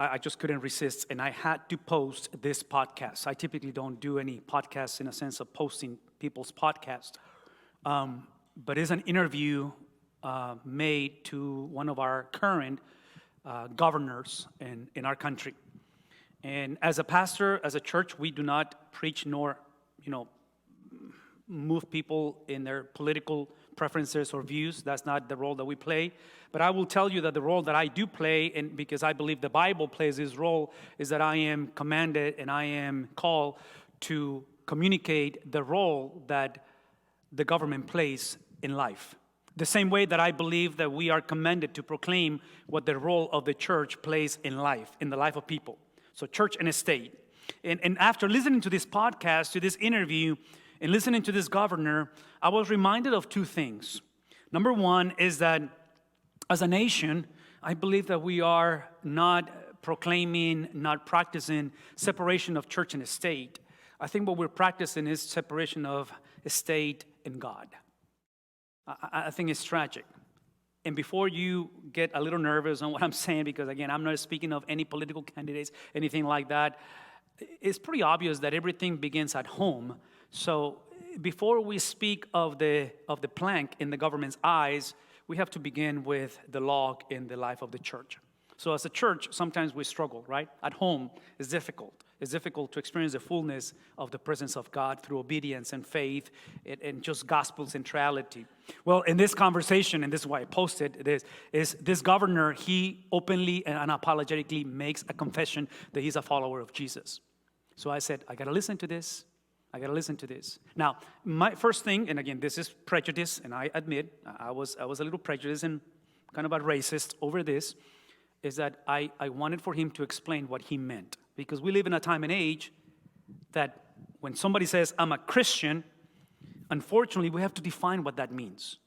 I just couldn't resist, and I had to post this podcast. I typically don't do any podcasts in a sense of posting people's podcasts, but it's an interview made to one of our current governors in our country. And as a pastor, as a church, we do not preach nor, move people in their political preferences or views. That's not the role that we play. But I will tell you that the role that I do play, and because I believe the Bible plays this role, is that I am commanded and I am called to communicate the role that the government plays in life. The same way that I believe that we are commanded to proclaim what the role of the church plays in life, in the life of people. So church and state. And after listening to this podcast, to this interview, and listening to this governor, I was reminded of two things. Number one is that as a nation, I believe that we are not proclaiming, not practicing separation of church and state. I think what we're practicing is separation of state and God. I think it's tragic. And before you get a little nervous on what I'm saying, because again, I'm not speaking of any political candidates, anything like that, it's pretty obvious that everything begins at home. So before we speak of the plank in the government's eyes, we have to begin with the log in the life of the church. So as a church, sometimes we struggle, right? At home, it's difficult. It's difficult to experience the fullness of the presence of God through obedience and faith and just gospel centrality. Well, in this conversation, and this is why I posted this, is this governor, he openly and unapologetically makes a confession that he's a follower of Jesus. So I said, I got to listen to this. Now, my first thing, and again, this is prejudice, and I admit I was a little prejudiced and kind of a racist over this, is that I wanted for him to explain what he meant. Because we live in a time and age that when somebody says, I'm a Christian, unfortunately, we have to define what that means.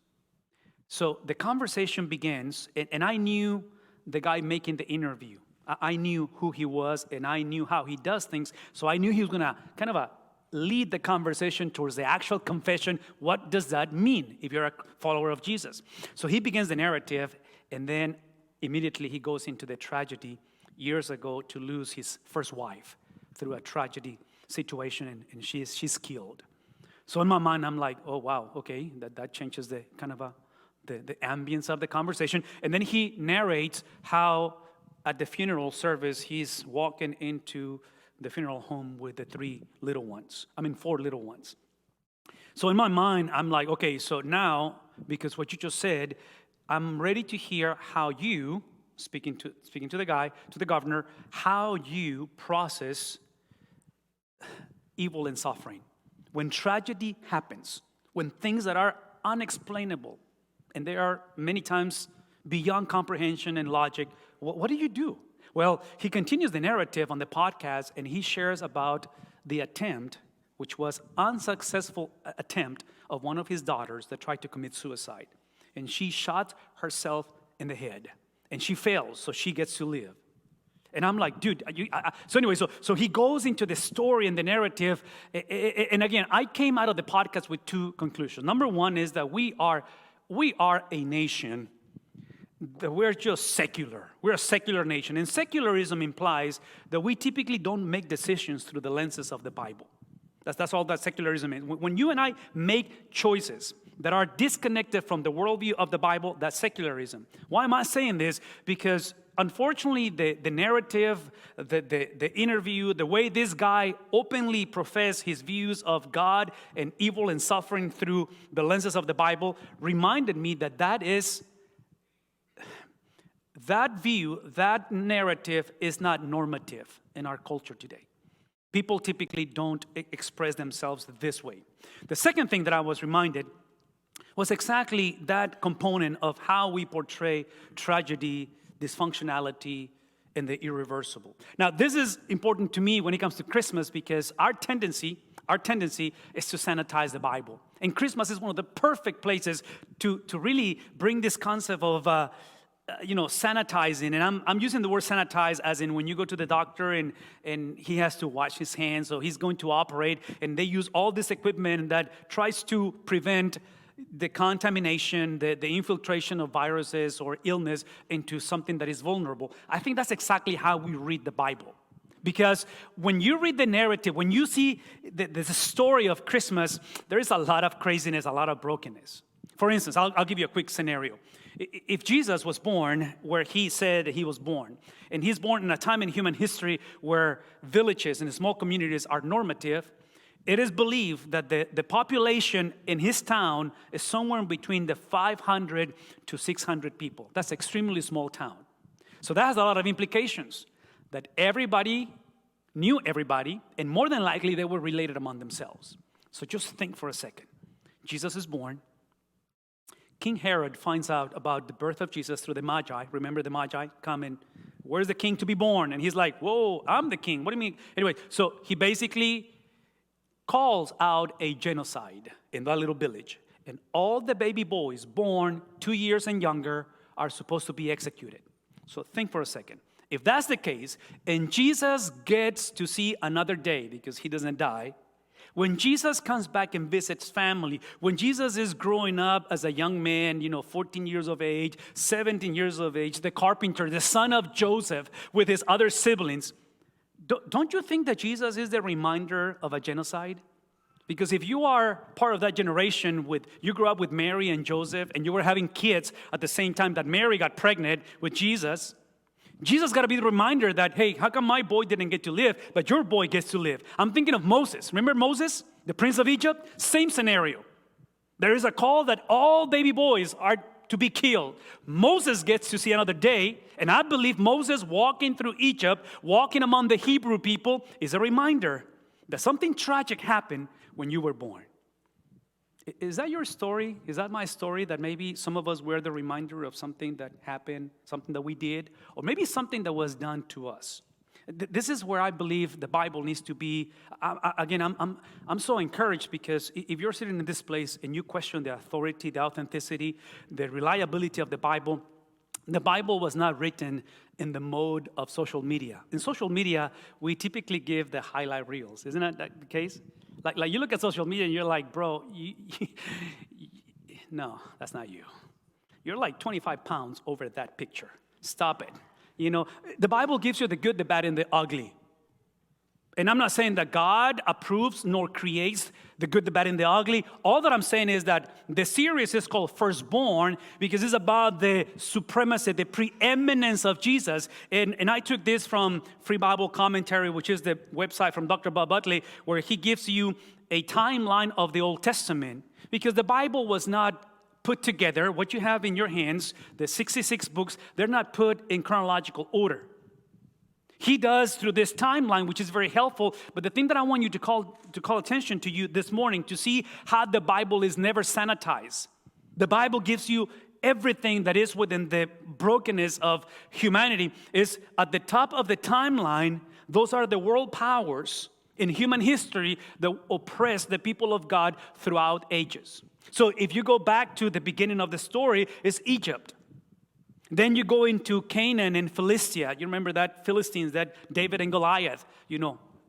So the conversation begins, and I knew the guy making the interview. I knew who he was, and I knew how he does things. So I knew he was going to kind of lead the conversation towards the actual confession. What does that mean if you're a follower of Jesus? So he begins the narrative, and then immediately he goes into the tragedy years ago to lose his first wife through a tragedy situation, and she's killed. So in my mind, I'm like, oh, wow, okay, that changes the kind of the ambience of the conversation. And then he narrates how at the funeral service, he's walking into the funeral home with the 4 little ones. So in my mind, I'm like, okay, so now, because what you just said, I'm ready to hear how you, speaking to the governor, how you process evil and suffering. When tragedy happens, when things that are unexplainable, and they are many times beyond comprehension and logic, what do you do? Well, he continues the narrative on the podcast, and he shares about the attempt, which was unsuccessful attempt of one of his daughters that tried to commit suicide. And she shot herself in the head. And she fails, so she gets to live. And I'm like, dude, so he goes into the story and the narrative. And again, I came out of the podcast with two conclusions. Number one is that we are a nation that we're just secular. We're a secular nation. And secularism implies that we typically don't make decisions through the lenses of the Bible. That's all that secularism is. When you and I make choices that are disconnected from the worldview of the Bible, that's secularism. Why am I saying this? Because unfortunately, the narrative, the interview, the way this guy openly professed his views of God and evil and suffering through the lenses of the Bible reminded me that view, that narrative is not normative in our culture today. People typically don't express themselves this way. The second thing that I was reminded was exactly that component of how we portray tragedy, dysfunctionality, and the irreversible. Now, this is important to me when it comes to Christmas because our tendency is to sanitize the Bible. And Christmas is one of the perfect places to really bring this concept of sanitizing. And I'm using the word sanitize as in when you go to the doctor and he has to wash his hands, so he's going to operate, and they use all this equipment that tries to prevent the contamination, the infiltration of viruses or illness into something that is vulnerable. I think that's exactly how we read the Bible. Because when you read the narrative, when you see the story of Christmas, there is a lot of craziness, a lot of brokenness. For instance, I'll give you a quick scenario. If Jesus was born where he said he was born, and he's born in a time in human history where villages and small communities are normative, it is believed that the population in his town is somewhere between the 500 to 600 people. That's an extremely small town. So that has a lot of implications, that everybody knew everybody, and more than likely they were related among themselves. So just think for a second. Jesus is born. King Herod finds out about the birth of Jesus through the Magi. Remember the Magi come and, where's the king to be born? And he's like, whoa, I'm the king. What do you mean? Anyway, so he basically calls out a genocide in that little village. And all the baby boys born 2 years and younger are supposed to be executed. So think for a second. If that's the case, and Jesus gets to see another day because he doesn't die, when Jesus comes back and visits family, when Jesus is growing up as a young man, 14 years of age, 17 years of age, the carpenter, the son of Joseph with his other siblings, don't you think that Jesus is the reminder of a genocide? Because if you are part of that generation, you grew up with Mary and Joseph, and you were having kids at the same time that Mary got pregnant with Jesus, Jesus got to be the reminder that, hey, how come my boy didn't get to live, but your boy gets to live? I'm thinking of Moses. Remember Moses, the prince of Egypt? Same scenario. There is a call that all baby boys are to be killed. Moses gets to see another day, and I believe Moses walking through Egypt, walking among the Hebrew people, is a reminder that something tragic happened when you were born. Is that your story? Is that my story, that maybe some of us were the reminder of something that happened, something that we did, or maybe something that was done to us? This is where I believe the Bible needs to be. I'm so encouraged, because if you're sitting in this place and you question the authority, the authenticity, the reliability of the Bible was not written in the mode of social media. In social media, we typically give the highlight reels. Isn't that the case? Like you look at social media and you're like, bro, no, that's not you. You're like 25 pounds over that picture. Stop it. The Bible gives you the good, the bad, and the ugly. And I'm not saying that God approves nor creates the good, the bad, and the ugly. All that I'm saying is that the series is called Firstborn because it's about the supremacy, the preeminence of Jesus. And I took this from Free Bible Commentary, which is the website from Dr. Bob Utley, where he gives you a timeline of the Old Testament. Because the Bible was not put together. What you have in your hands, the 66 books, they're not put in chronological order. He does through this timeline, which is very helpful. But the thing that I want you to call attention to you this morning, to see how the Bible is never sanitized. The Bible gives you everything that is within the brokenness of humanity. Is at the top of the timeline. Those are the world powers in human history that oppress the people of God throughout ages. So if you go back to the beginning of the story, it's Egypt. Then you go into Canaan and Philistia. You remember that? Philistines, that David and Goliath,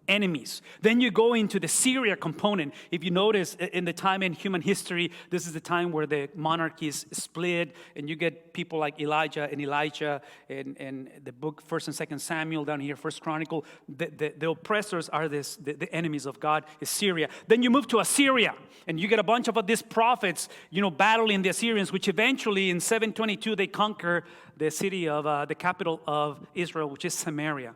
enemies. Then you go into the Syria component. If you notice, in the time in human history, this is the time where the monarchies split, and you get people like Elijah and Elijah, and the book 1st and 2nd Samuel down here, 1st Chronicle. The oppressors are the enemies of God is Syria. Then you move to Assyria, and you get a bunch of these prophets, battling the Assyrians, which eventually in 722 they conquer the city of the capital of Israel, which is Samaria.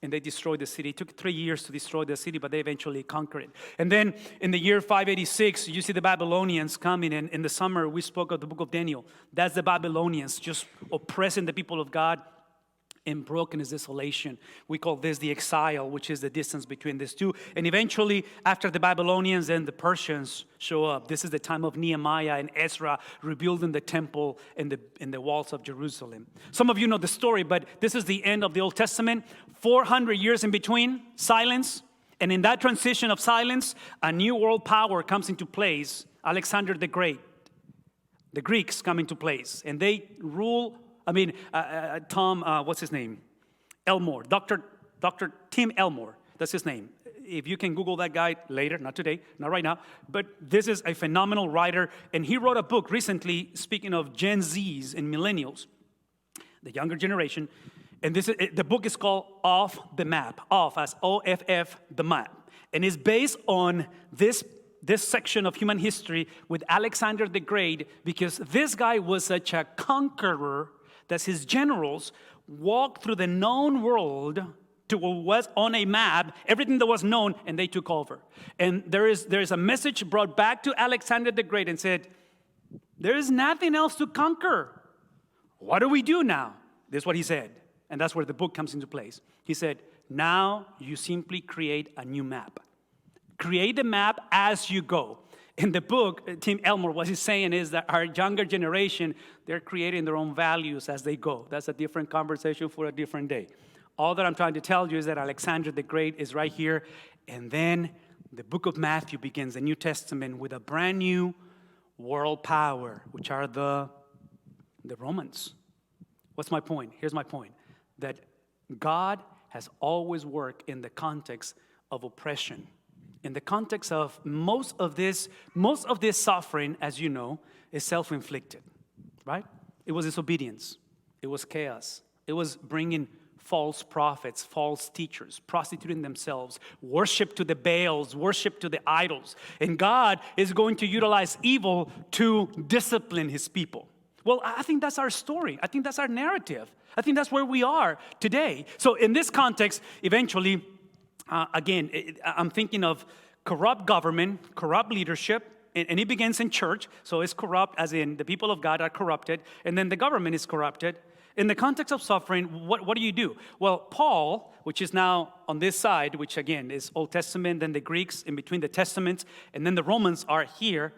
And they destroyed the city. It took 3 years to destroy the city, but they eventually conquered it. And then in the year 586, you see the Babylonians coming. And in the summer, we spoke of the book of Daniel. That's the Babylonians just oppressing the people of God in brokenness, desolation. We call this the exile, which is the distance between these two. And eventually, after the Babylonians and the Persians show up, this is the time of Nehemiah and Ezra rebuilding the temple and the walls of Jerusalem. Some of you know the story, but this is the end of the Old Testament. 400 years in between, silence. And in that transition of silence, a new world power comes into place. Alexander the Great. The Greeks come into place. And they rule. Tom, what's his name? Elmore, Dr. Tim Elmore, that's his name. if you can Google that guy later, not today, not right now, but this is a phenomenal writer, and he wrote a book recently, speaking of Gen Zs and millennials, the younger generation, and the book is called Off the Map, off as O-F-F, the map, and it's based on this section of human history with Alexander the Great, because this guy was such a conqueror that his generals walked through the known world to what was on a map, everything that was known, and they took over. And there is a message brought back to Alexander the Great and said, there is nothing else to conquer. What do we do now? This is what he said. And that's where the book comes into place. He said, now you simply create a new map. Create the map as you go. In the book, Tim Elmore, what he's saying is that our younger generation, they're creating their own values as they go. That's a different conversation for a different day. All that I'm trying to tell you is that Alexander the Great is right here. And then the book of Matthew begins, the New Testament, with a brand new world power, which are the Romans. What's my point? Here's my point. That God has always worked in the context of oppression. In the context of most of this suffering, as you know, is self-inflicted, right? It was disobedience. It was chaos. It was bringing false prophets, false teachers, prostituting themselves, worship to the Baals, worship to the idols. And God is going to utilize evil to discipline his people. Well, I think that's our story. I think that's our narrative. I think that's where we are today. So in this context, eventually, again, I'm thinking of corrupt government, corrupt leadership, and it begins in church. So it's corrupt, as in the people of God are corrupted, and then the government is corrupted. In the context of suffering, what do you do? Well, Paul, which is now on this side, which again is Old Testament, then the Greeks in between the Testaments, and then the Romans are here.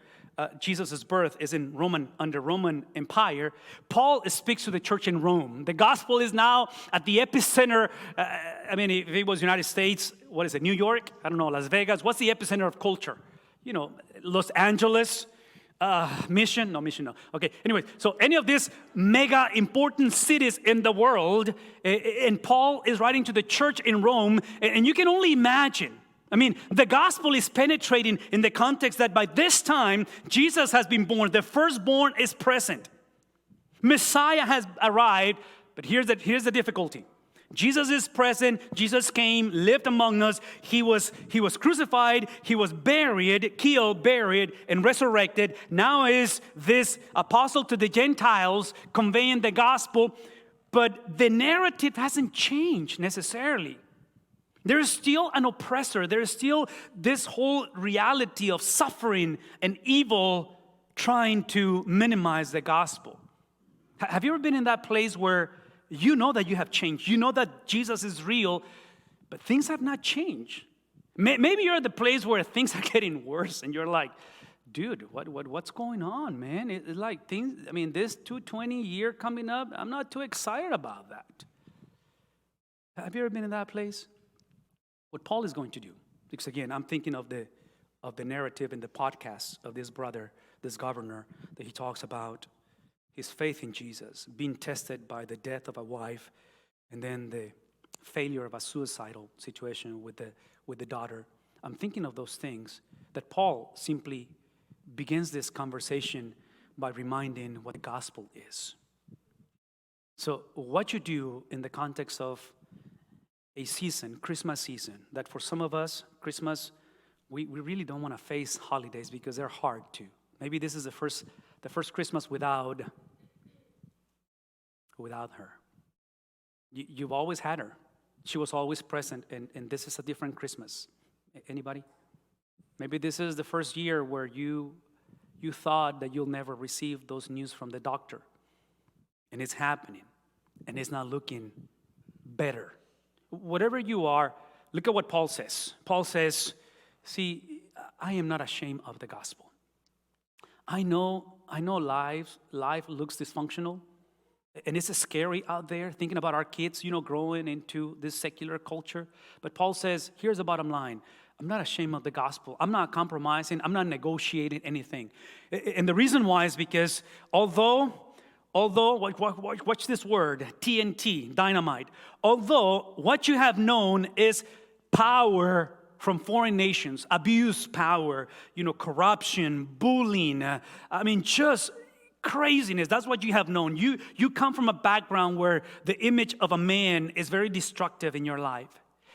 Jesus' birth is under Roman Empire. Paul speaks to the church in Rome. The gospel is now at the epicenter. If it was United States, what is it, New York? I don't know, Las Vegas. What's the epicenter of culture? You know, Los Angeles, Mission. Okay, anyway, so any of these mega important cities in the world, and Paul is writing to the church in Rome, and you can only imagine. The gospel is penetrating in the context that by this time, Jesus has been born. The firstborn is present. Messiah has arrived, but here's the difficulty. Jesus is present. Jesus came, lived among us. He was crucified. He was buried, killed, buried, and resurrected. Now is this apostle to the Gentiles conveying the gospel, but the narrative hasn't changed necessarily. There is still an oppressor. There is still this whole reality of suffering and evil trying to minimize the gospel. Have you ever been in that place where you know that you have changed? You know that Jesus is real, but things have not changed. Maybe you're at the place where things are getting worse and you're like, dude, what's going on, man? It's like things, this 220 year coming up, I'm not too excited about that. Have you ever been in that place? What Paul is going to do, because again, I'm thinking of the narrative in the podcast of this brother, this governor, that he talks about his faith in Jesus, being tested by the death of a wife, and then the failure of a suicidal situation with the daughter. I'm thinking of those things that Paul simply begins this conversation by reminding what the gospel is. So what you do in the context of a season, Christmas season, that for some of us, Christmas, we really don't want to face holidays because they're hard too. Maybe this is the first Christmas without her. You've always had her. She was always present, and this is a different Christmas. Anybody? Maybe this is the first year where you thought that you'll never receive those news from the doctor, and it's happening, and it's not looking better. Whatever you are, look at what Paul says. Paul says, see, I am not ashamed of the gospel. I know life looks dysfunctional, and it's scary out there, thinking about our kids, growing into this secular culture. But Paul says, here's the bottom line. I'm not ashamed of the gospel. I'm not compromising. I'm not negotiating anything. And the reason why is because although, watch this word, TNT, dynamite. Although what you have known is powerful. from foreign nations, abuse power, corruption, bullying, just craziness. That's what you have known. You come from a background where the image of a man is very destructive in your life.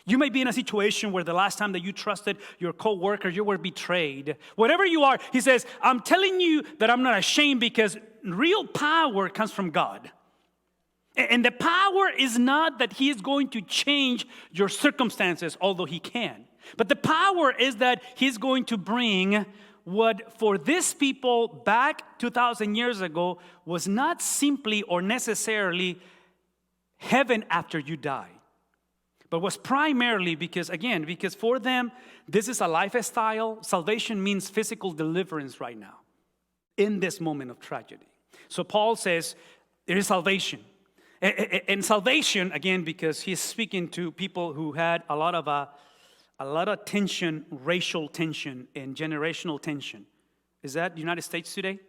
You may be in a situation where the last time that you trusted your co-worker, you were betrayed. Whatever you are, he says, I'm telling you that I'm not ashamed because real power comes from God. And the power is not that he is going to change your circumstances, although he can. But the power is that he's going to bring what for this people back 2,000 years ago was not simply or necessarily heaven after you die. But was primarily because for them, this is a lifestyle. Salvation means physical deliverance right now, in this moment of tragedy. So Paul says, there is salvation. And salvation, again, because he's speaking to people who had a lot of tension, racial tension, and generational tension. Is that the United States today?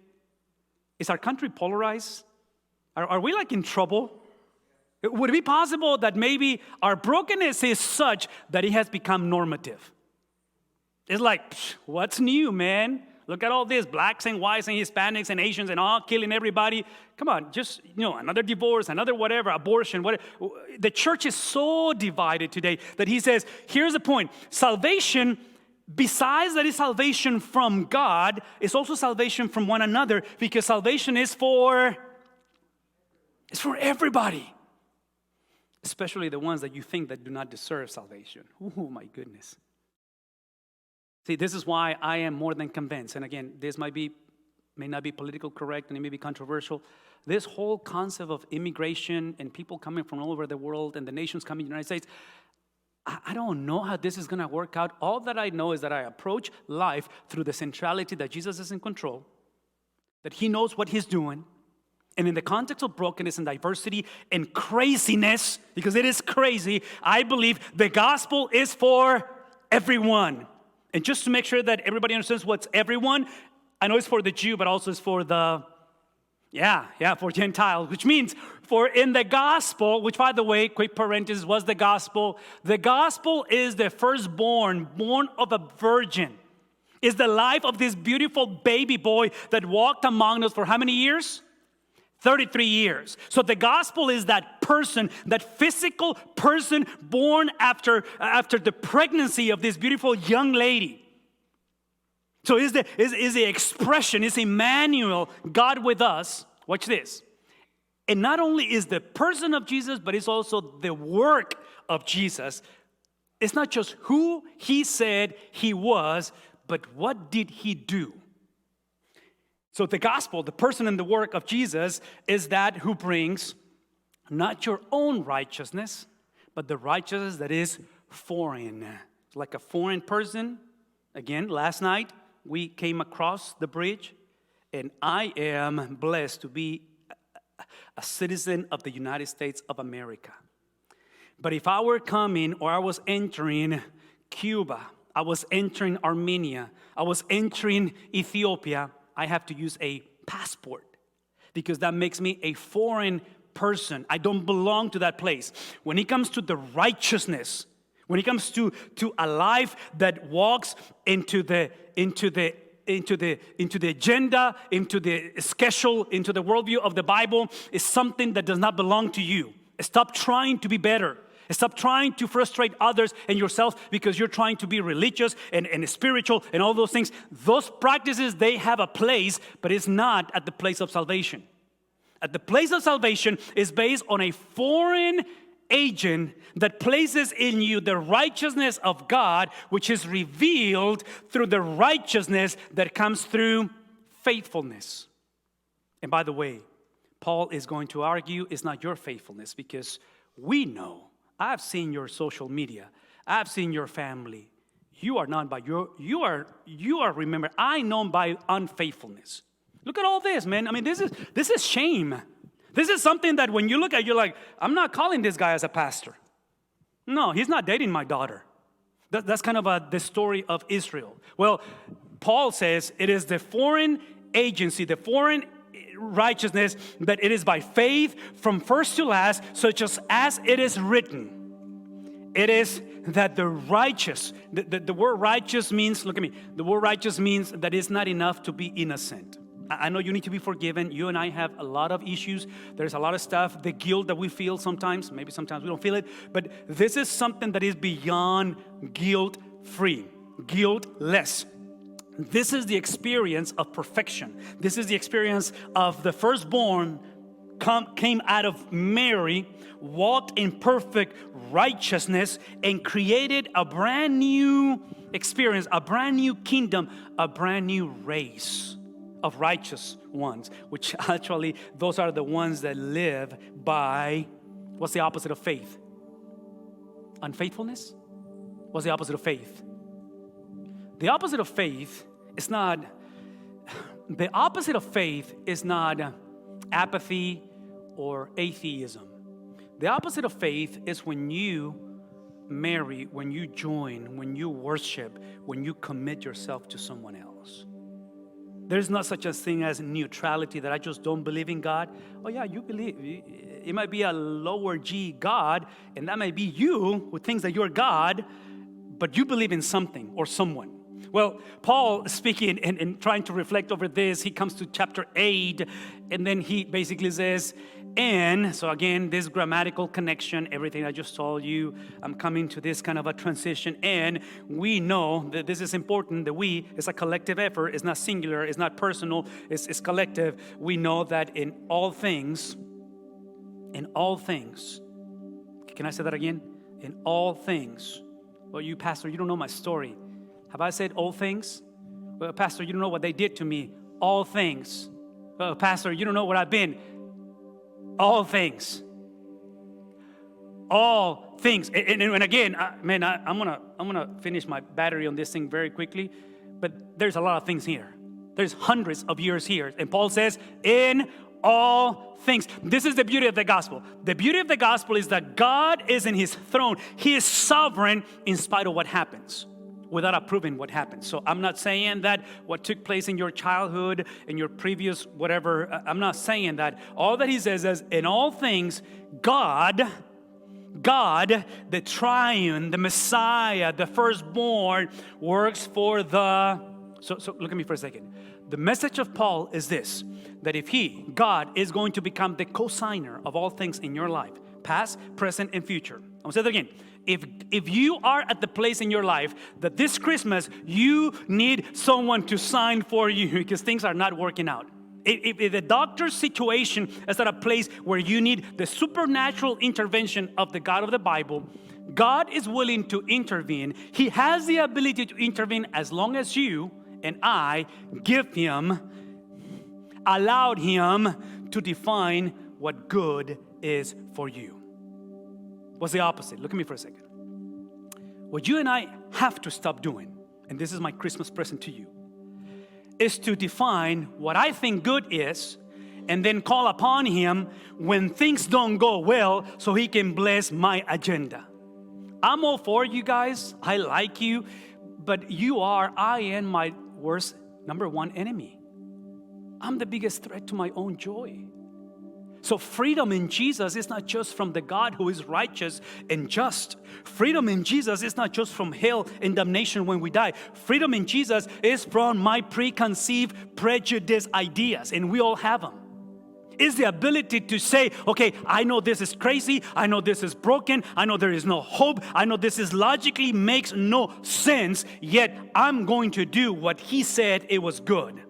Is our country polarized? Are we in trouble? Would it be possible that maybe our brokenness is such that it has become normative? It's what's new, man? Look at all this, blacks and whites and Hispanics and Asians and all killing everybody. Come on, just, another divorce, another whatever, abortion, whatever. The church is so divided today that he says, here's the point. Salvation, besides that is salvation from God, is also salvation from one another because salvation is for everybody. Especially the ones that you think that do not deserve salvation. Oh, my goodness. See, this is why I am more than convinced. And again, this may not be politically correct and it may be controversial. This whole concept of immigration and people coming from all over the world and the nations coming to the United States, I don't know how this is going to work out. All that I know is that I approach life through the centrality that Jesus is in control, that he knows what he's doing. And in the context of brokenness and diversity and craziness, because it is crazy, I believe the gospel is for everyone. And just to make sure that everybody understands what's everyone, I know it's for the Jew, but also it's for for Gentiles, which means for in the gospel, which by the way, quick parenthesis, was the gospel. The gospel is the firstborn, born of a virgin. Is the life of this beautiful baby boy that walked among us for how many years? 33 years. So the gospel is that person, that physical person born after the pregnancy of this beautiful young lady. So is the expression, is Emmanuel, God with us. Watch this. And not only is the person of Jesus, but it's also the work of Jesus. It's not just who he said he was, but what did he do? So the gospel, the person and the work of Jesus, is that who brings not your own righteousness, but the righteousness that is foreign. Like a foreign person. Again, last night we came across the bridge, and I am blessed to be a citizen of the United States of America. But if I were coming or I was entering Cuba, I was entering Armenia, I was entering Ethiopia, I have to use a passport because that makes me a foreign person. I don't belong to that place. When it comes to the righteousness, when it comes to a life that walks into the agenda, into the schedule, into the worldview of the Bible, is something that does not belong to you. Stop trying to be better. Stop trying to frustrate others and yourself because you're trying to be religious and spiritual and all those things. Those practices, they have a place, but it's not at the place of salvation. At the place of salvation is based on a foreign agent that places in you the righteousness of God, which is revealed through the righteousness that comes through faithfulness. And by the way, Paul is going to argue it's not your faithfulness because we know. I've seen your social media. I've seen your family. You are known by you are remembered. I known by unfaithfulness. Look at all this, man. I mean, this is shame. This is something that when you look at, you're like, I'm not calling this guy as a pastor. No, he's not dating my daughter. That's kind of the story of Israel. Well, Paul says it is the foreign agency, the foreign righteousness, that it is by faith from first to last, such as it is written. It is that the righteous, the word righteous means, look at me, the word righteous means that it's not enough to be innocent. I know you need to be forgiven. You and I have a lot of issues. There's a lot of stuff, the guilt that we feel sometimes, maybe sometimes we don't feel it, but this is something that is beyond guilt-free, guiltless. This is the experience of perfection. This is the experience of the firstborn came out of Mary, walked in perfect righteousness, and created a brand new experience, a brand new kingdom, a brand new race of righteous ones, which actually those are the ones that live by, what's the opposite of faith? Unfaithfulness? What's the opposite of faith? The opposite of faith is not, the opposite of faith is not apathy or atheism. The opposite of faith is when you marry, when you join, when you worship, when you commit yourself to someone else. There's not such a thing as neutrality, that I just don't believe in God. Oh yeah, you believe. It might be a lower G God, and that might be you who thinks that you're God, but you believe in something or someone. Well, Paul, speaking and trying to reflect over this, he comes to chapter 8, and then he basically says, and, so again, this grammatical connection, everything I just told you, I'm coming to this kind of a transition, and we know that this is important, that we, it's a collective effort, it's not singular, it's not personal, it's collective. We know that in all things, can I say that again? In all things. Well, you, Pastor, you don't know my story. Have I said all things? Well, Pastor, you don't know what they did to me. All things. Well, Pastor, you don't know what I've been. All things. All things. And again, I'm gonna finish my battery on this thing very quickly. But there's a lot of things here. There's hundreds of years here. And Paul says, in all things. This is the beauty of the gospel. The beauty of the gospel is that God is in his throne. He is sovereign in spite of what happens, without approving what happened. So I'm not saying that what took place in your childhood, in your previous whatever, I'm not saying that. All that he says is, in all things, God, the triune, the Messiah, the firstborn, works for the, so look at me for a second. The message of Paul is this, that if God, is going to become the co-signer of all things in your life, past, present, and future. I'm going to say that again. If you are at the place in your life that this Christmas you need someone to sign for you because things are not working out. If the doctor's situation is at a place where you need the supernatural intervention of the God of the Bible, God is willing to intervene. He has the ability to intervene as long as you and I allowed him to define what good is for you. What's the opposite? Look at me for a second. What you and I have to stop doing, and this is my Christmas present to you, is to define what I think good is and then call upon him when things don't go well so he can bless my agenda. I'm all for you guys. I like you. But I am my worst number one enemy. I'm the biggest threat to my own joy. So freedom in Jesus is not just from the God who is righteous and just. Freedom in Jesus is not just from hell and damnation when we die. Freedom in Jesus is from my preconceived prejudice ideas, and we all have them. It's the ability to say, okay, I know this is crazy. I know this is broken. I know there is no hope. I know this is logically makes no sense, yet I'm going to do what he said it was good.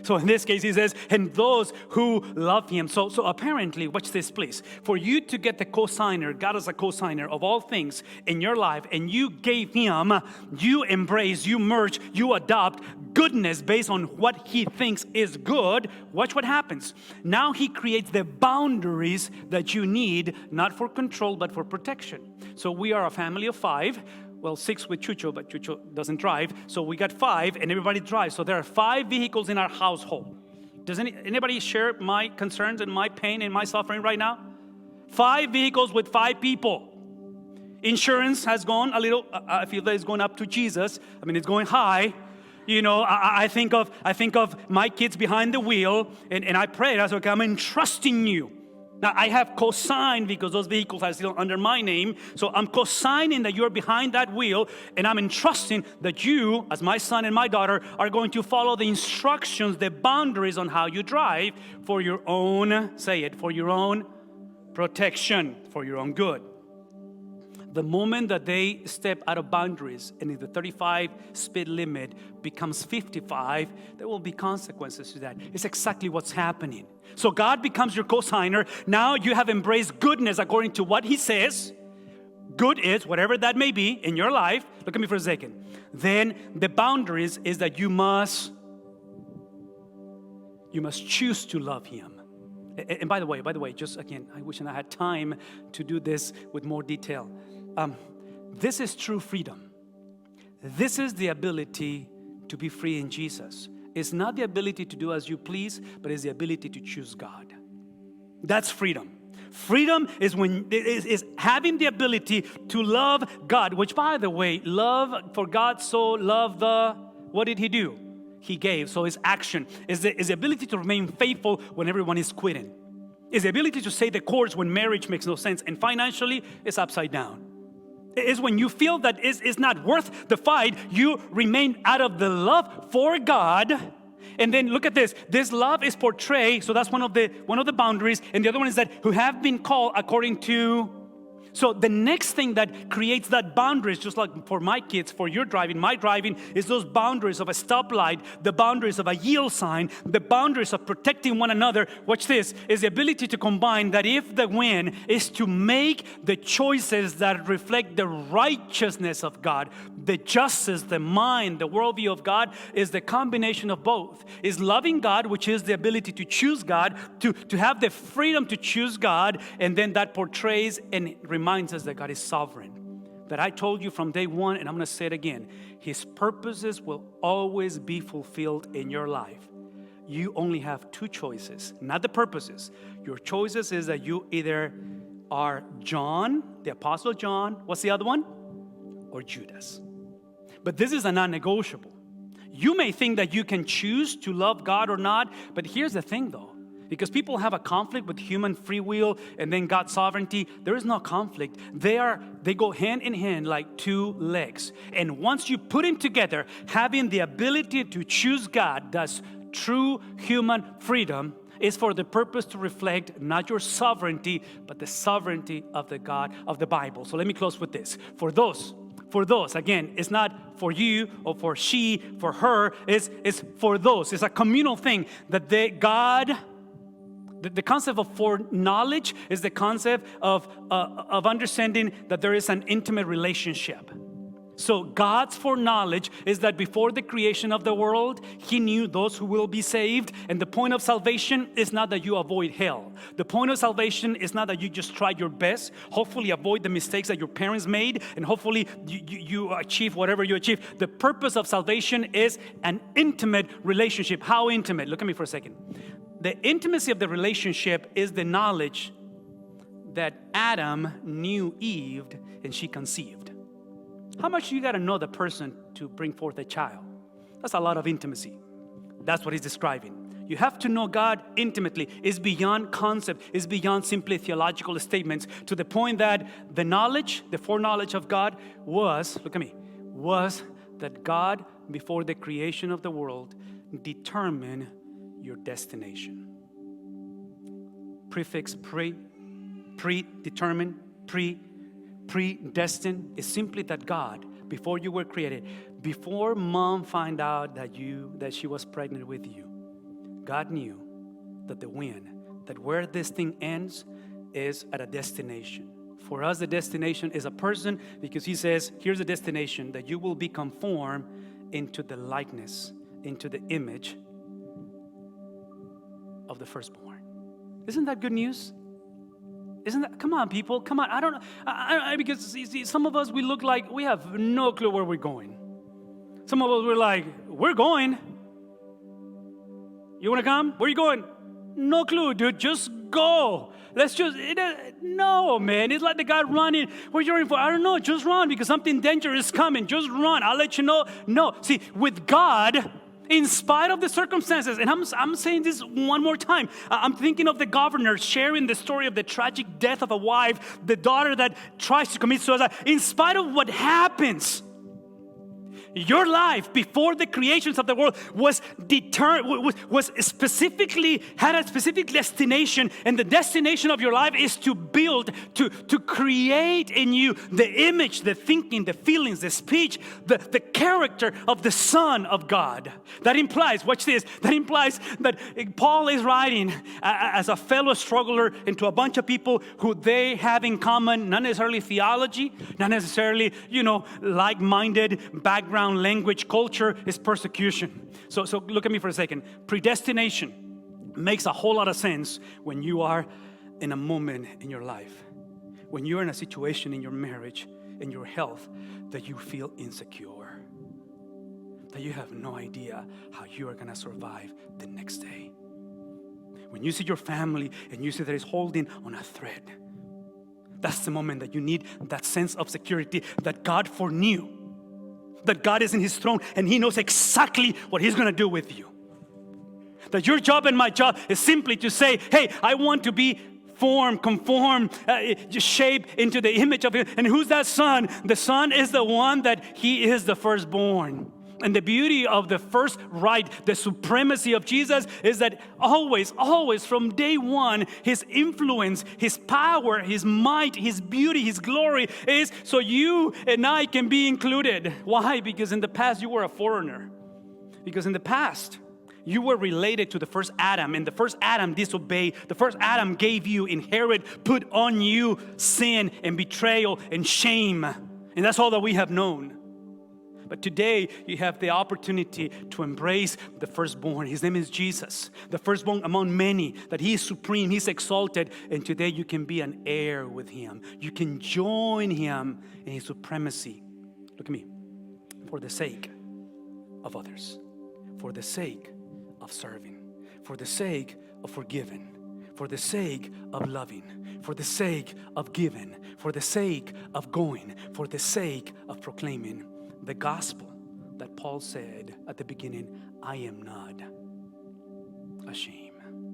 So in this case, he says, and those who love him. So apparently, watch this please. For you to get the co-signer, God is a co-signer of all things in your life, and you gave him, you embrace, you merge, you adopt goodness based on what he thinks is good. Watch what happens. Now he creates the boundaries that you need, not for control, but for protection. So we are a family of 5. Well, 6 with Chucho, but Chucho doesn't drive. So we got 5 and everybody drives. So there are 5 vehicles in our household. Does anybody share my concerns and my pain and my suffering right now? 5 vehicles with 5 people. Insurance has gone a little, I feel that it's going up to Jesus. I mean, it's going high. You know, I think of my kids behind the wheel, and I pray. I was like, I'm entrusting you Now, I have co-signed because those vehicles are still under my name. So I'm co-signing that you're behind that wheel, and I'm entrusting that you, as my son and my daughter, are going to follow the instructions, the boundaries on how you drive for your own, say it, for your own protection, for your own good. The moment that they step out of boundaries and if the 35 speed limit becomes 55, there will be consequences to that. It's exactly what's happening. So God becomes your co-signer. Now you have embraced goodness according to what He says. Good is whatever that may be in your life. Look at me for a second. Then the boundaries is that you must choose to love Him. And by the way, just again, I wish I had time to do this with more detail. This is true freedom. This is the ability to be free in Jesus. It's not the ability to do as you please, but it's the ability to choose God. That's freedom. Freedom is having the ability to love God, which, by the way, love for God so loved what did He do? He gave. So it's action. It's the ability to remain faithful when everyone is quitting. It's the ability to say the course when marriage makes no sense. And financially, it's upside down. It's when you feel that it's not worth the fight, you remain out of the love for God. And then look at this. This love is portrayed, so that's one of the boundaries. And the other one is that who have been called according to. So the next thing that creates that boundaries, just like for my kids, for your driving, my driving, is those boundaries of a stoplight, the boundaries of a yield sign, the boundaries of protecting one another. Watch this, is the ability to combine that if the win is to make the choices that reflect the righteousness of God, the justice, the mind, the worldview of God, is the combination of both. Is loving God, which is the ability to choose God, to have the freedom to choose God, and then that portrays and reminds us that God is sovereign. That I told you from day one, and I'm going to say it again, His purposes will always be fulfilled in your life. You only have two choices, not the purposes. Your choices is that you either are John, the Apostle John, what's the other one? Or Judas. But this is a non-negotiable. You may think that you can choose to love God or not, but here's the thing though. Because people have a conflict with human free will and then God's sovereignty. There is no conflict. They go hand in hand like two legs. And once you put them together, having the ability to choose God, that's true human freedom, is for the purpose to reflect not your sovereignty, but the sovereignty of the God of the Bible. So let me close with this. For those, again, it's not for you or for she, for her, it's for those. It's a communal thing that the concept of foreknowledge is the concept of understanding that there is an intimate relationship. So God's foreknowledge is that before the creation of the world, He knew those who will be saved. And the point of salvation is not that you avoid hell. The point of salvation is not that you just try your best, hopefully avoid the mistakes that your parents made, and hopefully you achieve whatever you achieve. The purpose of salvation is an intimate relationship. How intimate? Look at me for a second. The intimacy of the relationship is the knowledge that Adam knew Eve and she conceived. How much do you got to know the person to bring forth a child? That's a lot of intimacy. That's what He's describing. You have to know God intimately. It's beyond concept. It's beyond simply theological statements, to the point that the knowledge, the foreknowledge of God was that God, before the creation of the world, determined your destination. Prefix predetermined, predestined is simply that God, before you were created, before mom found out that she was pregnant with you, God knew that where this thing ends is at a destination. For us, the destination is a person, because He says, here's the destination, that you will be conformed into the likeness, into the image of the firstborn. Isn't that good news? Come on, people, come on. I don't know, because see, some of us, we look like we have no clue where we're going. Some of us, we're like, we're going. You want to come? Where are you going? No clue, dude, just go. No, man, it's like the guy running. Where you running for? I don't know, just run, because something dangerous is coming. Just run, I'll let you know. No, see, with God, in spite of the circumstances. And I'm saying this one more time. I'm thinking of the governor sharing the story of the tragic death of a wife, the daughter that tries to commit suicide. In spite of what happens, your life before the creations of the world was specifically, had a specific destination, and the destination of your life is to build, to create in you the image, the thinking, the feelings, the speech, the character of the Son of God. That implies, watch this, that implies that Paul is writing as a fellow struggler into a bunch of people who they have in common, not necessarily theology, not necessarily, like-minded background, language, culture, is persecution. So look at me for a second. Predestination makes a whole lot of sense when you are in a moment in your life, when you're in a situation in your marriage, in your health, that you feel insecure, that you have no idea how you are going to survive the next day. When you see your family and you see that it's holding on a thread, that's the moment that you need that sense of security that God foreknew. That God is in His throne and He knows exactly what He's going to do with you. That your job and my job is simply to say, hey, I want to be conformed, shaped into the image of Him. And who's that Son? The Son is the one that He is the firstborn. And the beauty of the first right, the supremacy of Jesus, is that always from day one, His influence, His power, His might, His beauty, His glory is so you and I can be included. Why? Because in the past you were a foreigner. Because in the past you were related to the first Adam, and the first Adam disobeyed. The first Adam gave you, put on you sin and betrayal and shame. And that's all that we have known. But today, you have the opportunity to embrace the firstborn. His name is Jesus, the firstborn among many, that He is supreme, He's exalted. And today, you can be an heir with Him. You can join Him in His supremacy. Look at me. For the sake of others, for the sake of serving, for the sake of forgiving, for the sake of loving, for the sake of giving, for the sake of going, for the sake of proclaiming the gospel that Paul said at the beginning, I am not ashamed.